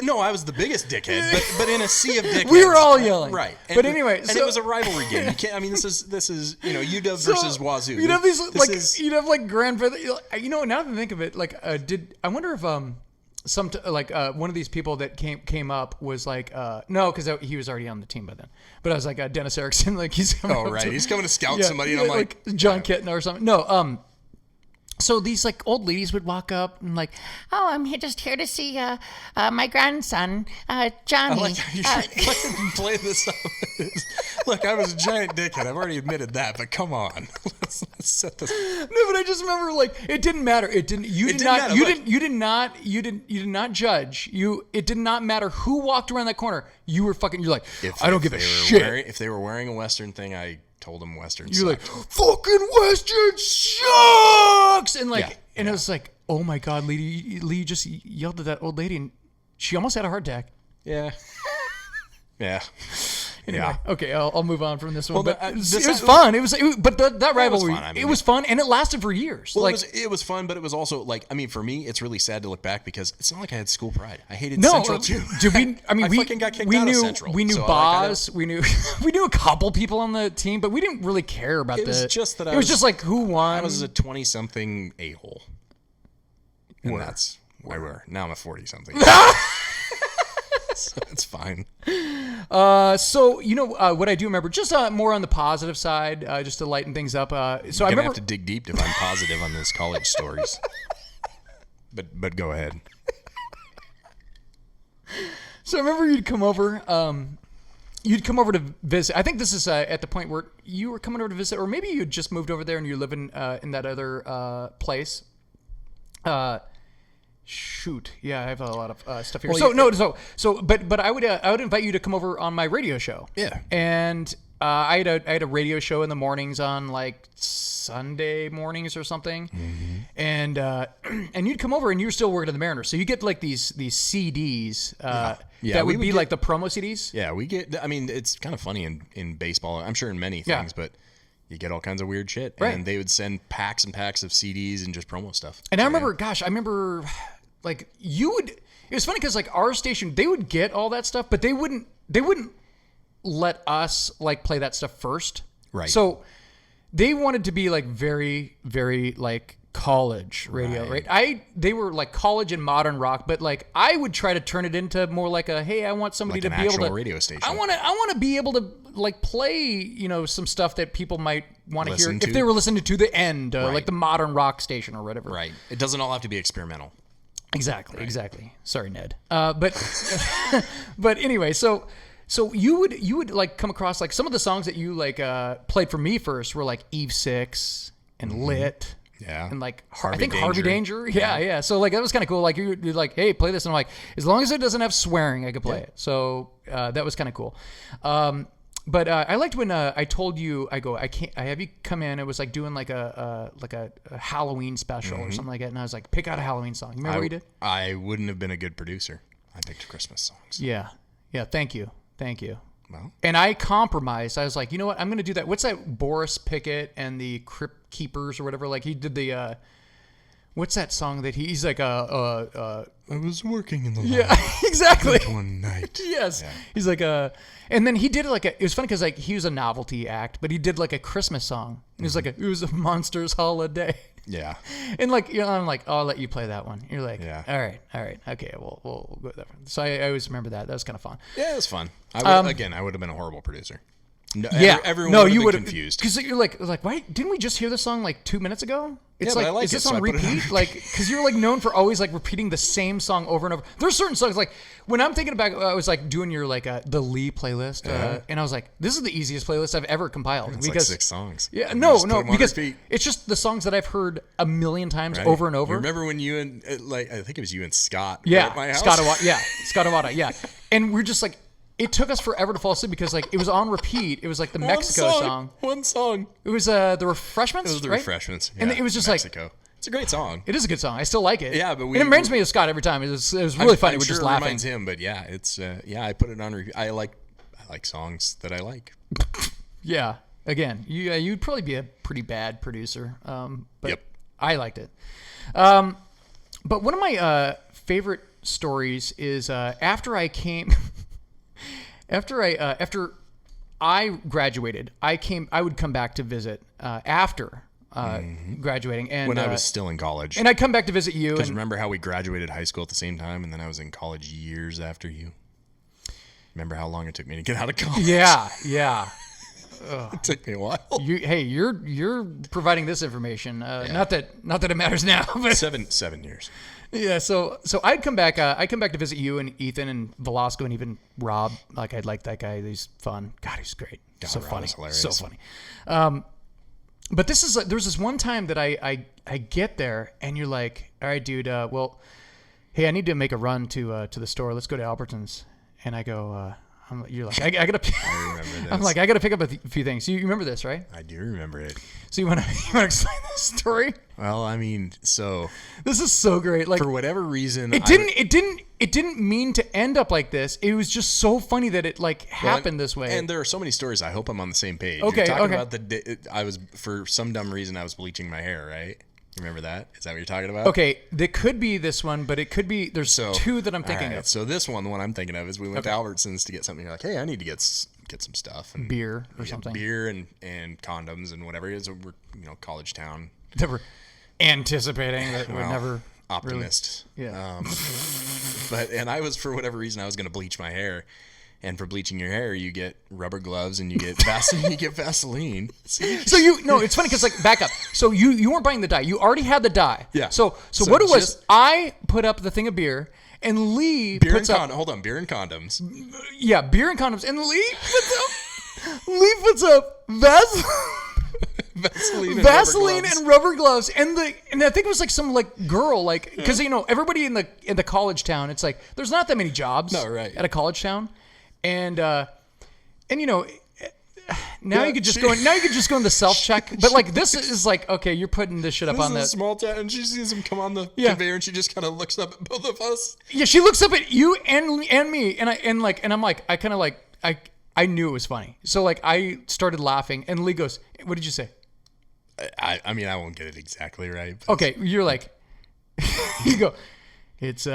I was the biggest dickhead, but in a sea of dickheads. We were all yelling, right? But anyway, and it was a rivalry game. You can't. I mean, this is you know, UW versus Wazoo. You'd have these you'd have like grandfather. You know, now that I think of it, like, I wonder if one of these people that came up was like, no, because he was already on the team by then. But I was like, Dennis Erickson, like he's coming. Oh, right, he's coming to scout somebody, and I'm like John Kitten or something. No, so these like old ladies would walk up and like, oh, I'm just here to see my grandson, Johnny. I like how you play this up. Look, I was a giant dickhead. I've already admitted that, but come on, let's set this. No, but I just remember like it didn't matter. You did not judge. It did not matter who walked around that corner. You were fucking. You're like, I don't give a shit. If they were wearing a Western thing, I told them Western. You're like, fucking Western sucks, and like, and it was like, oh my God, Lee just yelled at that old lady, and she almost had a heart attack. Yeah. Yeah. Anyway, yeah. Okay, I'll move on from this one. Well, but it was fun. But that rivalry, it was fun, and it lasted for years. Well, it was fun, but it was also like, I mean, for me, it's really sad to look back because it's not like I had school pride. I hated Central too. Did we? I mean, I fucking got kicked out of Central. We knew Boz. We knew a couple people on the team, but we didn't really care about it. Was just that it was just like who won. I was a 20-something a-hole, and that's where we were. Now I'm a 40-something. So it's fine. So you know what I do remember, just more on the positive side, just to lighten things up. So I remember have to dig deep to find positive on those college stories. But go ahead. So I remember you'd come over to visit. I think this is at the point where you were coming over to visit, or maybe you just moved over there and you're living in that other place. Shoot, yeah, I have a lot of stuff here. Well, but I would invite you to come over on my radio show. Yeah, and I had a radio show in the mornings on like Sunday mornings or something, mm-hmm. and you'd come over and you were still working at the Mariners, so you get like these CDs that would be like the promo CDs. Yeah, we get. I mean, it's kind of funny in baseball. I'm sure in many things, but. You get all kinds of weird shit. Right. And they would send packs and packs of CDs and just promo stuff. And I remember, like, it was funny because, like, our station, they would get all that stuff, but they wouldn't let us, like, play that stuff first. Right. So they wanted to be, like, very, very, like, college radio, right? They were, like, college and modern rock, but, like, I would try to turn it into more like a, hey, I want somebody like to be able to... radio station. I want to be able to, like, play, you know, some stuff that people might want to hear if they were listening to the end, like the modern rock station or whatever. Right. It doesn't all have to be experimental. Exactly. Sorry, Ned. But anyway, so you would like come across like some of the songs that you like played for me first were like Eve 6 and Lit. Yeah. And like Harvey Danger. Yeah. So like that was kind of cool. Like you're like, hey, play this, and I'm like, as long as it doesn't have swearing, I could play it. So that was kind of cool. But I liked when I told you, I have you come in. It was like doing like a Halloween special or something like that. And I was like, pick out a Halloween song. You remember what you did? I wouldn't have been a good producer. I picked Christmas songs. Yeah. Thank you. Well, and I compromised. I was like, you know what? I'm going to do that. What's that? Boris Pickett and the Crypt Keepers or whatever. Like he did the. What's that song that he's like I was working in the lab. Yeah, exactly. One night. Yes. Yeah. He's like and then he did like it was funny because like he was a novelty act, but he did like a Christmas song. It was like it was a Monsters Holiday. Yeah. And like, you know, I'm like, I'll let you play that one. You're like, yeah. all right. Okay. We'll go with that one. So I always remember that. That was kind of fun. Yeah, it was fun. I would have been a horrible producer. No, yeah. Everyone would have been confused. Because you're like, why didn't we just hear this song like 2 minutes ago? It's yeah, like, but I like is this it, on so repeat? Like, because you're like known for always like repeating the same song over and over. There's certain songs like when I'm thinking about, I was like doing your like the Lee playlist, and I was like, this is the easiest playlist I've ever compiled. It's because like 6 songs. Yeah, no, because it's just the songs that I've heard a million times over and over. You remember when you and I think it was you and Scott were at my house? Scott Awada, yeah. And we're just like, it took us forever to fall asleep because like it was on repeat. It was like the Mexico song. One song. It was the Refreshments. It was the right? Refreshments. Yeah, and it was just Mexico. like. It's a great song. It is a good song. I still like it. Yeah, but it reminds me of Scott every time. It was really funny. We're just laughing. It reminds him, but yeah, it's I put it on repeat. I like songs that I like. Yeah. Again, you'd probably be a pretty bad producer. But yep. I liked it. But one of my favorite stories is after I graduated, I would come back to visit after graduating, and when I was still in college, and I'd come back to visit you. Because remember how we graduated high school at the same time, and then I was in college years after you. Remember how long it took me to get out of college? Yeah. It took me a while. You're providing this information. Not that it matters now. But 7 years. Yeah. So I'd come back. I come back to visit you and Ethan and Velasco and even Rob. Like I'd like that guy. He's fun. God, he's great. God, so Rob funny. is hilarious. So funny. But this is there's this one time that I get there and you're like, all right, dude. Well, hey, I need to make a run to the store. Let's go to Albertsons. And I go. You're like, I gotta. I remember this. I'm like, I gotta pick up a few things. You remember this, right? I do remember it. So you want to explain this story? Well, I mean, so this is so great. Like for whatever reason, it didn't mean to end up like this. It was just so funny that it like happened this way. And there are so many stories. I hope I'm on the same page. Okay. You're talking about the day I was, for some dumb reason, I was bleaching my hair, right? You remember that? Is that what you're talking about? Okay, there could be this one, but it could be there's two that I'm thinking of. So this one, the one I'm thinking of, is we went to Albertsons to get something. You're like, hey, I need to get some stuff, and beer or something. Beer and condoms and whatever it is. We're college town. That we're anticipating that we're never optimist. Really, yeah. And I was, for whatever reason, I was going to bleach my hair. And for bleaching your hair, you get rubber gloves and you get Vaseline. Vaseline. So it's funny because like back up. So you weren't buying the dye. You already had the dye. Yeah. So what it was, I put up the thing of beer and Lee puts up. Hold on, beer and condoms. Yeah, beer and condoms, and Lee puts up Vaseline and rubber gloves, and I think it was like some like girl, like because everybody in the college town, it's like there's not that many jobs. No, right. At a college town. And now you could just go in the self-check, but like this is like, okay, you're putting this shit up on the small town, and she sees him come on the conveyor, and she just kind of looks up at both of us. Yeah, she looks up at you and me, and I'm like, I kind of like, I knew it was funny, so like I started laughing, and Lee goes, "What did you say?" I mean, I won't get it exactly right. But. Okay, you're like, you go, it's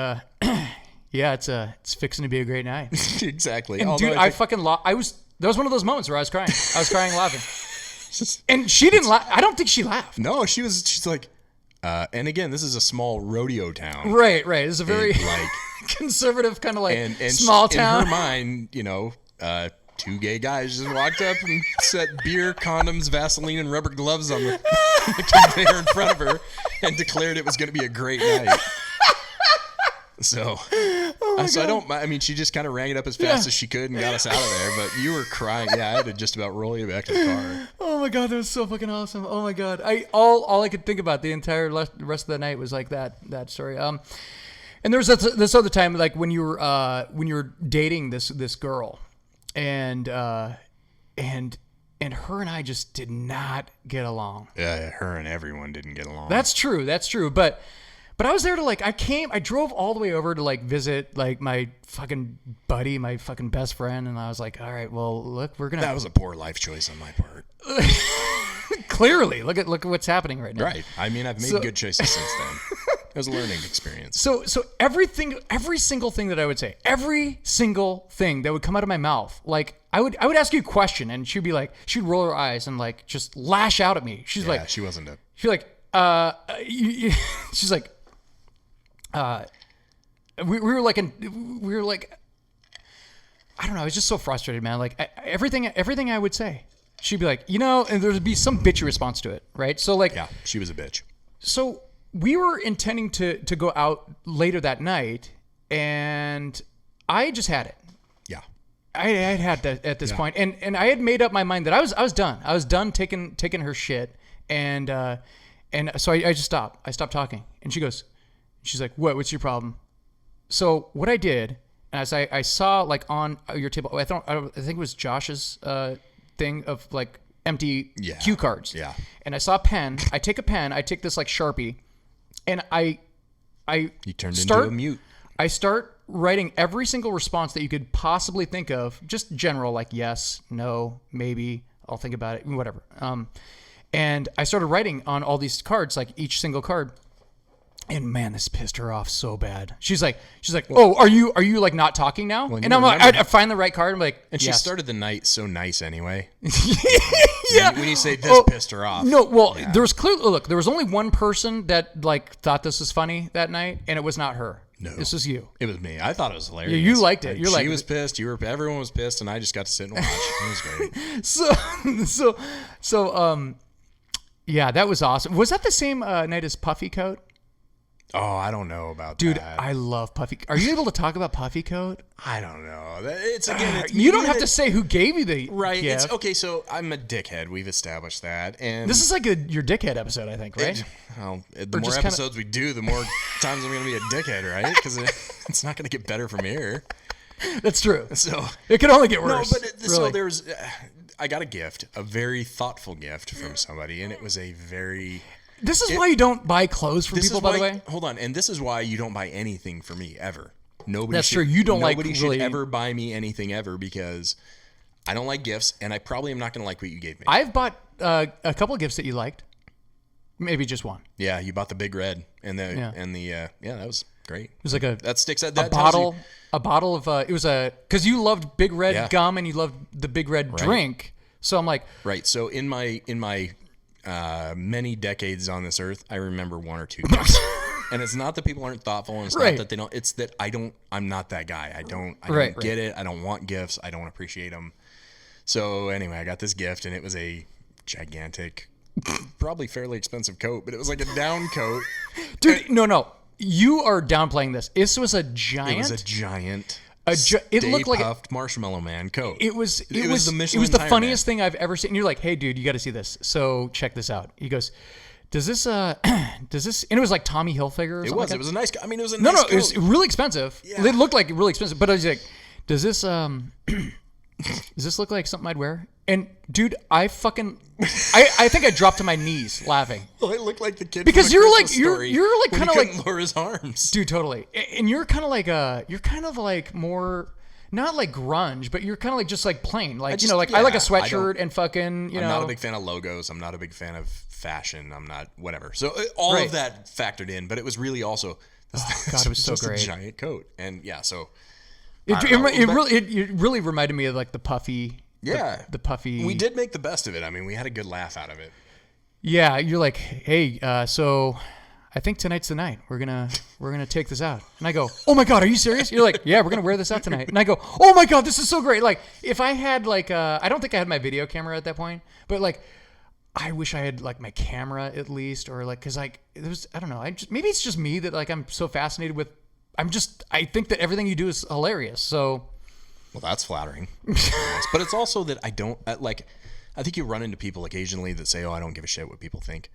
it's fixing to be a great night. Exactly. And dude, I fucking that was one of those moments where I was crying. Laughing. And she didn't laugh. I don't think she laughed. No, she's like, and again, this is a small rodeo town. Right. It's a very conservative kind of like small town. In her mind, 2 gay guys just walked up and set beer, condoms, Vaseline, and rubber gloves on the conveyor in front of her and declared it was going to be a great night. So, I mean, she just kind of rang it up as fast as she could and got us out of there. But you were crying. Yeah, I had to just about roll you back to the car. Oh my God, that was so fucking awesome. Oh my God, all I could think about the entire rest of the night was like that story. And there was this other time, like when you were dating this girl, and and her and I just did not get along. Yeah, her and everyone didn't get along. That's true. But I was there to like, I drove all the way over to like visit like my fucking buddy, my fucking best friend. And I was like, all right, well, look, that was a poor life choice on my part. Clearly, look at what's happening right now. Right. I mean, I've made good choices since then. It was a learning experience. So every single thing that I would say, every single thing that would come out of my mouth, like I would ask you a question and she'd roll her eyes and like just lash out at me. She's like, she wasn't a. She's like, she's like, we were like, I don't know. I was just so frustrated, man. Like everything I would say, she'd be like, and there'd be some bitchy response to it. Right. So like, yeah, she was a bitch. So we were intending to go out later that night and I just had it. Yeah. I had that at this point. And I had made up my mind that I was done. I was done taking her shit. And so I just stopped. I stopped talking. And she's like, what's your problem? So what I did, as I saw like on your table, I think it was Josh's thing of like empty cue cards. Yeah. And I saw a pen. I take a pen. I take this like Sharpie, and You turned into a mute. I start writing every single response that you could possibly think of, just general, like yes, no, maybe, I'll think about it, whatever. And I started writing on all these cards, like each single card. And man, this pissed her off so bad. She's like, oh, are you like not talking now? Well, and I'm like, I find the right card. I'm like, and yes. She started the night so nice anyway. Yeah. When you say this pissed her off. No, well, there was clearly, there was only one person that like thought this was funny that night, and it was not her. No, this was you. It was me. I thought it was hilarious. Yeah, you liked it. She was pissed. Everyone was pissed, and I just got to sit and watch. It was So, great. yeah, that was awesome. Was that the same night as Puffy Coat? Oh, I don't know about that. Dude, that. I love Puffy. Are you able to talk about Puffy Coat? I don't know. It's again. You don't have to say who gave you the right. gift. Okay, so I'm a dickhead. We've established that, and this is like your dickhead episode, I think, right? The more episodes we do, the more times I'm going to be a dickhead, right? Because it's not going to get better from here. That's true. So it could only get worse. No, but so there's. I got a gift, a very thoughtful gift from somebody, and it was a very. This is why you don't buy clothes from people, by the way. Hold on, and this is why you don't buy anything for me ever. That's true. You don't like nobody should ever buy me anything ever because I don't like gifts, and I probably am not going to like what you gave me. I've bought a couple of gifts that you liked, maybe just one. Yeah, you bought the Big Red and that was great. It was like that sticks at a bottle of it was because you loved Big Red gum and you loved the Big Red drink. So I'm like, right. So in my many decades on this earth, I remember one or two gifts. And it's not that people aren't thoughtful, and it's not that they don't. It's that I'm not that guy. I don't get it. I don't want gifts. I don't appreciate them. So anyway, I got this gift, and it was a gigantic, probably fairly expensive coat, but it was like a down coat. Dude, no. You are downplaying this. This was a giant. It was a giant. It looked like puffed Marshmallow Man coat. It was the Michelin. It was the funniest thing I've ever seen. And you're like, hey, dude, you got to see this. So check this out. He goes, does this? And it was like Tommy Hilfiger. Or it was. It was a nice. I mean, it was a nice. No, it was really expensive. Yeah. It looked like really expensive. But I was like, does this? Does this look like something I'd wear? And dude, I think I dropped to my knees laughing. Well, it looked like the kid because you're like kind of like lower his arms, dude. Totally, and you're kind of like more not like grunge, but you're kind of like just like plain, like I like a sweatshirt and fucking. I'm not a big fan of logos. I'm not a big fan of fashion. I'm not whatever. So all of that factored in, but it was really also. God, it was so great. A giant coat, and so. It really reminded me of like the Puffy. Yeah, the Puffy. We did make the best of it. I mean, we had a good laugh out of it. Yeah, you're like, hey, so I think tonight's the night. We're gonna take this out. And I go, oh my God, are you serious? You're like, yeah, we're gonna wear this out tonight. And I go, oh my God, this is so great. Like, if I had like, I don't think I had my video camera at that point, but like, I wish I had like my camera at least, or like, cause like it was, I don't know. Maybe it's just me that like I'm so fascinated with. I think that everything you do is hilarious. So. Well, that's flattering. But it's also that I don't like. I think you run into people occasionally that say, "Oh, I don't give a shit what people think."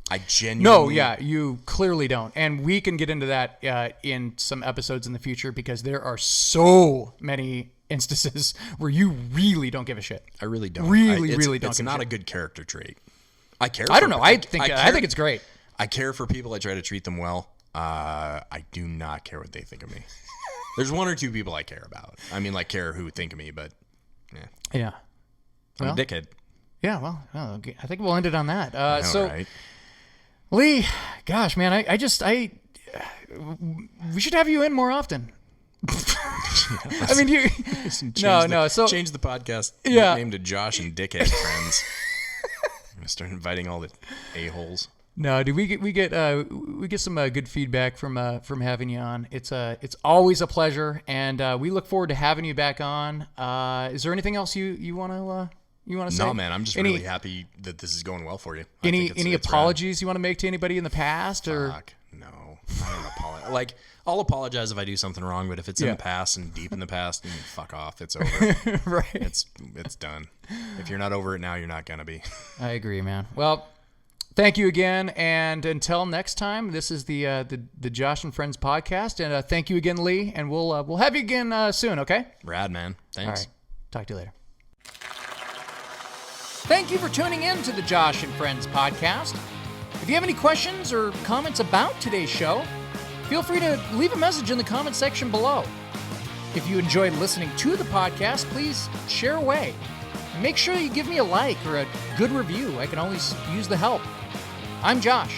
I genuinely. No, yeah, you clearly don't, and we can get into that in some episodes in the future because there are so many instances where you really don't give a shit. I really don't. Really don't give a shit. It's not a good character trait. I care. I don't know. I think it's great. I care for people. I try to treat them well. I do not care what they think of me. There's one or two people I care about. I mean, like, care who think of me, but yeah. I'm a dickhead. Yeah, well, okay. I think we'll end it on that. Right? Lee, gosh, man, we should have you in more often. I mean, change the podcast name to Josh and Dickhead Friends. I'm gonna start inviting all the a-holes. No, dude, we get some good feedback from having you on. It's always a pleasure, and we look forward to having you back on. Is there anything else you want to say? No, man, I'm just really happy that this is going well for you. Any apologies you want to make to anybody in the past? Fuck, no, I don't apologize. Like, I'll apologize if I do something wrong, but if it's in the past and deep in the past, fuck off. It's over. Right. It's done. If you're not over it now, you're not gonna be. I agree, man. Well, thank you again, and until next time, this is the Josh and Friends podcast, and thank you again, Lee, and we'll have you again soon. Okay. Rad, man. Thanks. All right. Talk to you later. Thank you for tuning in to the Josh and Friends podcast. If you have any questions or comments about today's show, feel free to leave a message in the comment section below. If you enjoyed listening to the podcast, please share away. And make sure you give me a like or a good review. I can always use the help. I'm Josh,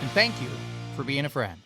and thank you for being a friend.